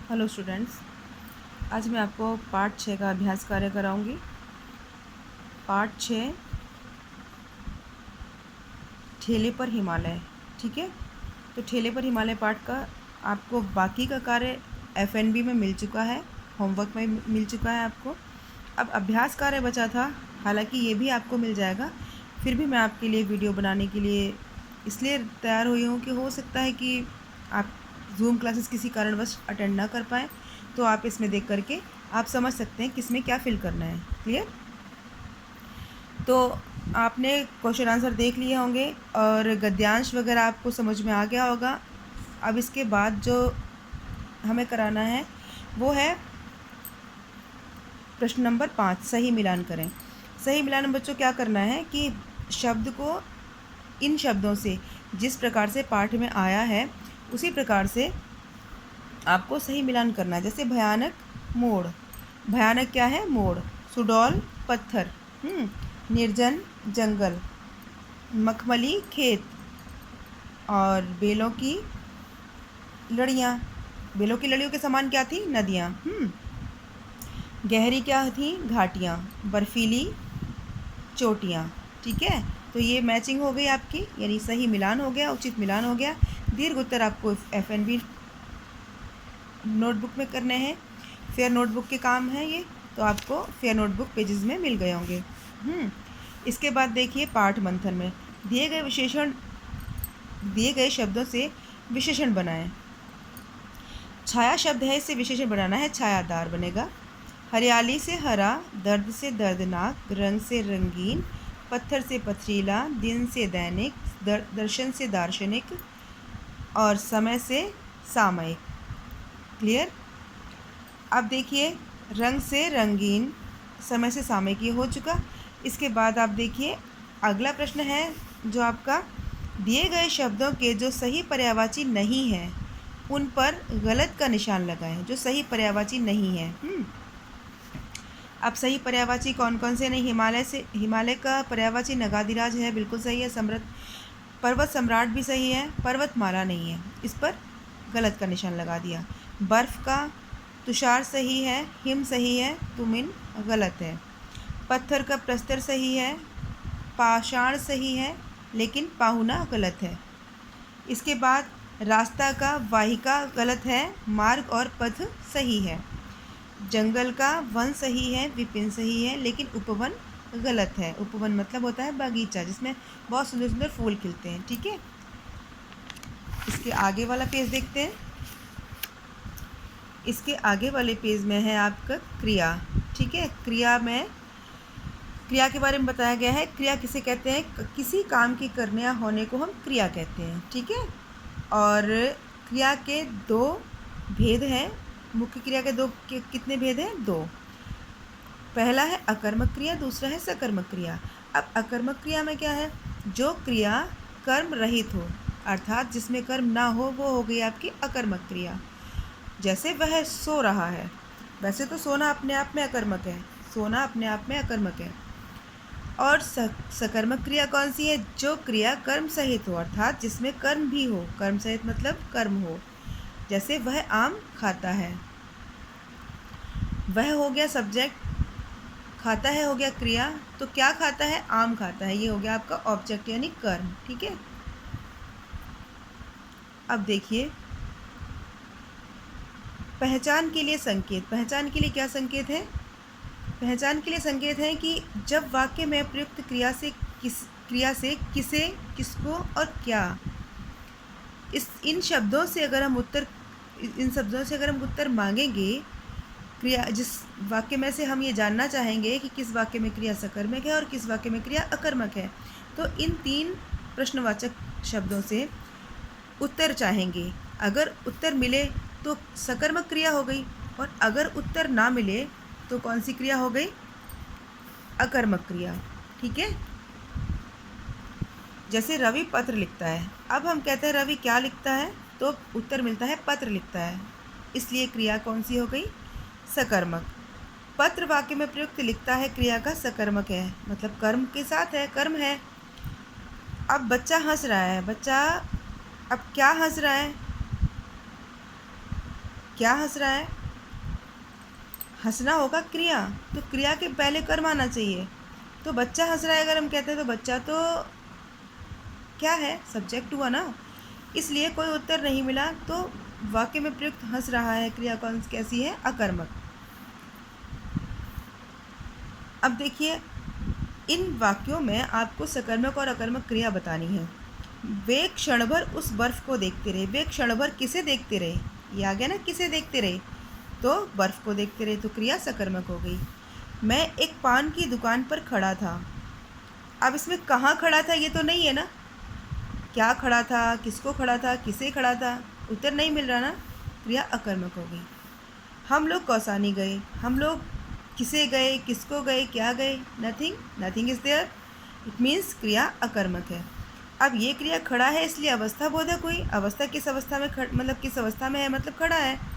Hello students, आज मैं आपको पार्ट 6 का अभ्यास कार्य कराऊंगी। पार्ट 6 ठेले पर हिमालय। ठीक है, तो ठेले पर हिमालय पार्ट का आपको बाकी का कार्य एफएनबी में मिल चुका है, होमवर्क में मिल चुका है आपको। अब अभ्यास कार्य बचा था, हालांकि ये भी आपको मिल जाएगा। फिर भी मैं आपके लिए वीडियो बनाने के लिए इसलिए तैयार हुई हूँ कि हो सकता है कि आप जूम क्लासेस किसी कारणवश अटेंड ना कर पाएँ, तो आप इसमें देख करके आप समझ सकते हैं किसमें क्या फिल करना है। क्लियर? तो आपने क्वेश्चन आंसर देख लिए होंगे और गद्यांश वगैरह आपको समझ में आ गया होगा। अब इसके बाद जो हमें कराना है वो है प्रश्न नंबर 5, सही मिलान करें। सही मिलान में बच्चों क्या करना है कि शब्द को इन शब्दों से जिस प्रकार से पाठ में आया है उसी प्रकार से आपको सही मिलान करना है। जैसे भयानक, मोड़। भयानक क्या है? मोड़। सुडौल, पत्थर। निर्जन, जंगल। मखमली, खेत। और बेलों की लड़ियाँ। बेलों की लड़ियों के समान क्या थी? नदियाँ। गहरी क्या थी? घाटियाँ। बर्फीली, चोटियाँ। ठीक है, तो ये मैचिंग हो गई आपकी, यानी सही मिलान हो गया, उचित मिलान हो गया। दीर्घ उत्तर आपको एफएनबी नोटबुक में करने हैं। फेयर नोटबुक के काम है ये, तो आपको फेयर नोटबुक पेजेस में मिल गए होंगे। इसके बाद देखिए पाठ मंथन में दिए गए शब्दों से विशेषण बनाएं। छाया शब्द है, इसे विशेषण बनाना है, छायादार बनेगा। हरियाली से हरा, दर्द से दर्दनाक, रंग से रंगीन, पत्थर से पथरीला, दिन से दैनिक, दर्शन से दार्शनिक और समय से सामयिक। क्लियर? अब देखिए रंग से रंगीन, समय से सामयिक, ये हो चुका। इसके बाद आप देखिए अगला प्रश्न है जो आपका, दिए गए शब्दों के जो सही पर्यायवाची नहीं है उन पर गलत का निशान लगाएं। जो सही पर्यायवाची नहीं है, अब सही पर्यायवाची कौन कौन से नहीं? हिमालय का पर्यायवाची नगाधिराज है, बिल्कुल सही है। पर्वत सम्राट भी सही है, पर्वतमाला नहीं है, इस पर गलत का निशान लगा दिया। बर्फ का तुषार सही है, हिम सही है, तुमिन गलत है। पत्थर का प्रस्तर सही है, पाषाण सही है, लेकिन पाहुना गलत है। इसके बाद रास्ता का वाहिका गलत है, मार्ग और पथ सही है। जंगल का वन सही है, विपिन सही है, लेकिन उपवन गलत है। उपवन मतलब होता है बगीचा जिसमें बहुत सुंदर सुंदर फूल खिलते हैं। ठीक है, इसके आगे वाला पेज देखते हैं। इसके आगे वाले पेज में है आपका क्रिया। ठीक है, क्रिया के बारे में बताया गया है। क्रिया किसे कहते हैं? किसी काम की करने या होने को हम क्रिया कहते हैं। ठीक है, और क्रिया के दो भेद हैं। मुख्य क्रिया के कितने भेद हैं? दो। पहला है अकर्मक क्रिया, दूसरा है सकर्मक क्रिया। अब अकर्मक क्रिया में क्या है? जो क्रिया कर्म रहित हो, अर्थात जिसमें कर्म ना हो, वो हो गई आपकी अकर्मक क्रिया। जैसे वह सो रहा है, वैसे तो सोना अपने आप में अकर्मक है, सोना अपने आप में अकर्मक है। और सकर्मक क्रिया कौन सी है? जो क्रिया कर्म सहित हो, अर्थात जिसमें कर्म भी हो। कर्म सहित मतलब कर्म हो। जैसे वह आम खाता है, वह हो गया सब्जेक्ट, खाता है हो गया क्रिया, तो क्या खाता है? आम खाता है, ये हो गया आपका ऑब्जेक्ट यानी कर्म। ठीक है, अब देखिए पहचान के लिए संकेत। पहचान के लिए क्या संकेत है? पहचान के लिए संकेत है कि जब वाक्य में प्रयुक्त क्रिया से किसे, किसको और क्या, इन शब्दों से अगर हम उत्तर मांगेंगे, क्रिया जिस वाक्य में से हम ये जानना चाहेंगे कि किस वाक्य में क्रिया सकर्मक है और किस वाक्य में क्रिया अकर्मक है, तो इन 3 प्रश्नवाचक शब्दों से उत्तर चाहेंगे। अगर उत्तर मिले तो सकर्मक क्रिया हो गई, और अगर उत्तर ना मिले तो कौन सी क्रिया हो गई? अकर्मक क्रिया। ठीक है, जैसे रवि पत्र लिखता है। अब हम कहते हैं रवि क्या लिखता है, तो उत्तर मिलता है पत्र लिखता है, इसलिए क्रिया कौन सी हो गई? सकर्मक। पत्र वाक्य में प्रयुक्त लिखता है क्रिया का सकर्मक है, मतलब कर्म के साथ है, कर्म है। अब बच्चा हंस रहा है, बच्चा अब क्या हंस रहा है? क्या हंस रहा है? हंसना होगा क्रिया, तो क्रिया के पहले कर्म आना चाहिए। तो बच्चा हंस रहा है अगर हम कहते हैं तो बच्चा तो क्या है? सब्जेक्ट हुआ ना, इसलिए कोई उत्तर नहीं मिला। तो वाक्य में प्रयुक्त हंस रहा है क्रिया कौन कैसी है? अकर्मक। अब देखिए, इन वाक्यों में आपको सकर्मक और अकर्मक क्रिया बतानी है। वे क्षण भर उस बर्फ को देखते रहे। वे क्षण भर किसे देखते रहे? ये आ गया ना, किसे देखते रहे? तो बर्फ को देखते रहे, तो क्रिया सकर्मक हो गई। मैं एक पान की दुकान पर खड़ा था। अब इसमें कहाँ खड़ा था ये तो नहीं है ना, क्या खड़ा था, किसको खड़ा था, किसे खड़ा था, उत्तर नहीं मिल रहा ना, क्रिया अकर्मक हो गई। हम लोग कौसानी गए। हम लोग किसे गए, किसको गए, क्या गए? Nothing, nothing is there, it means क्रिया अकर्मक है। अब ये क्रिया खड़ा है इसलिए अवस्था बोधक हुई। अवस्था किस अवस्था में मतलब किस अवस्था में है, मतलब खड़ा है।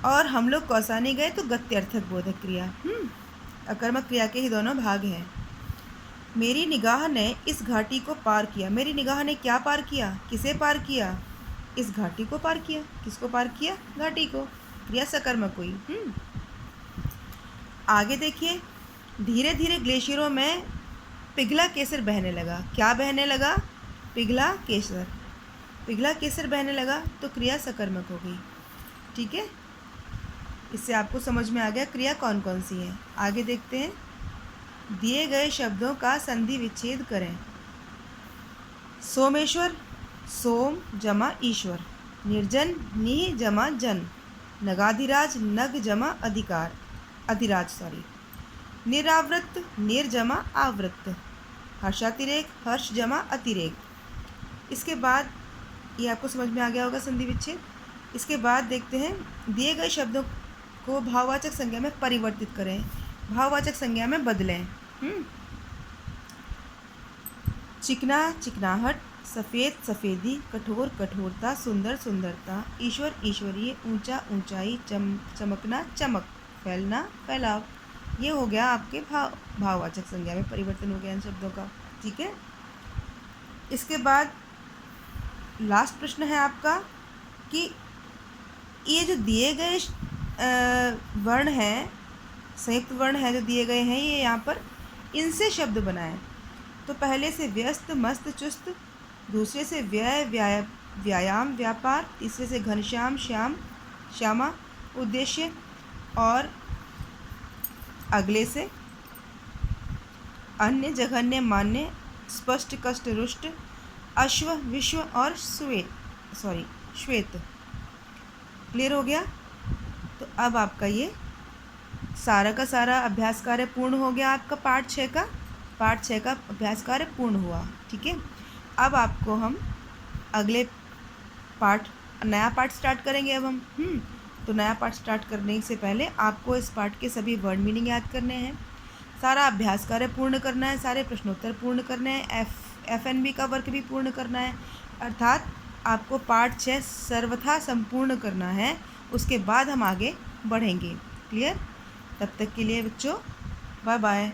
और हम लोग कौसानी गए तो गत्यर्थक बोधक क्रिया। अकर्मक क्रिया के ही दोनों भाग हैं। मेरी निगाह ने इस घाटी को पार किया। मेरी निगाह ने क्या पार किया, किसे पार किया? इस घाटी को पार किया। किसको पार किया? घाटी को। क्रिया सकर्मक हुई। आगे देखिए, धीरे धीरे ग्लेशियरों में पिघला केसर बहने लगा। क्या बहने लगा? पिघला केसर। पिघला केसर बहने लगा, तो क्रिया सकर्मक हो गई। ठीक है, इससे आपको समझ में आ गया क्रिया कौन कौन सी है। आगे देखते हैं। दिए गए शब्दों का संधि विच्छेद करें। सोमेश्वर, सोम जमा ईश्वर। निर्जन, निह जमा जन। नगाधिराज, नग जमा अधिकार, अधिराज सॉरी। निरावृत, निर जमा आवृत्त। हर्षातिरेक, हर्ष जमा अतिरेक। इसके बाद ये आपको समझ में आ गया होगा संधि विच्छेद। इसके बाद देखते हैं, दिए गए शब्दों को भाववाचक संज्ञा में परिवर्तित करें, भाववाचक संज्ञा में बदलें। चिकना, चिकनाहट। सफ़ेद, सफ़ेदी। कठोर, कठोरता। सुंदर, सुंदरता। ईश्वर, ईश्वरीय। ऊंचा, ऊंचाई। चमकना, चमक। फैलना, फैलाव। ये हो गया आपके भाववाचक संज्ञा में परिवर्तन हो गया इन शब्दों का। ठीक है, इसके बाद लास्ट प्रश्न है आपका कि ये जो दिए गए वर्ण हैं, संयुक्त वर्ण है जो दिए गए हैं, ये यहाँ पर इनसे शब्द बनाएं। तो पहले से व्यस्त, मस्त, चुस्त। दूसरे से व्यय, व्यायाम, व्यापार। तीसरे से घनश्याम, श्याम, श्यामा, उद्देश्य। और अगले से अन्य, जघन्य, मान्य, स्पष्ट, कष्ट, रुष्ट, अश्व, विश्व और श्वेत। क्लियर हो गया? तो अब आपका ये सारा का सारा अभ्यास कार्य पूर्ण हो गया। आपका पाठ 6 का अभ्यास कार्य पूर्ण हुआ। ठीक है, अब आपको हम अगले नया पाठ स्टार्ट करेंगे। अब हम तो नया पाठ स्टार्ट करने से पहले आपको इस पाठ के सभी वर्ड मीनिंग याद करने हैं, सारा अभ्यास कार्य पूर्ण करना है, सारे प्रश्नोत्तर पूर्ण करने हैं, FNB का वर्क भी पूर्ण करना है। अर्थात आपको पाठ 6 सर्वथा संपूर्ण करना है, उसके बाद हम आगे बढ़ेंगे। क्लियर? तब तक के लिए बच्चों बाय बाय।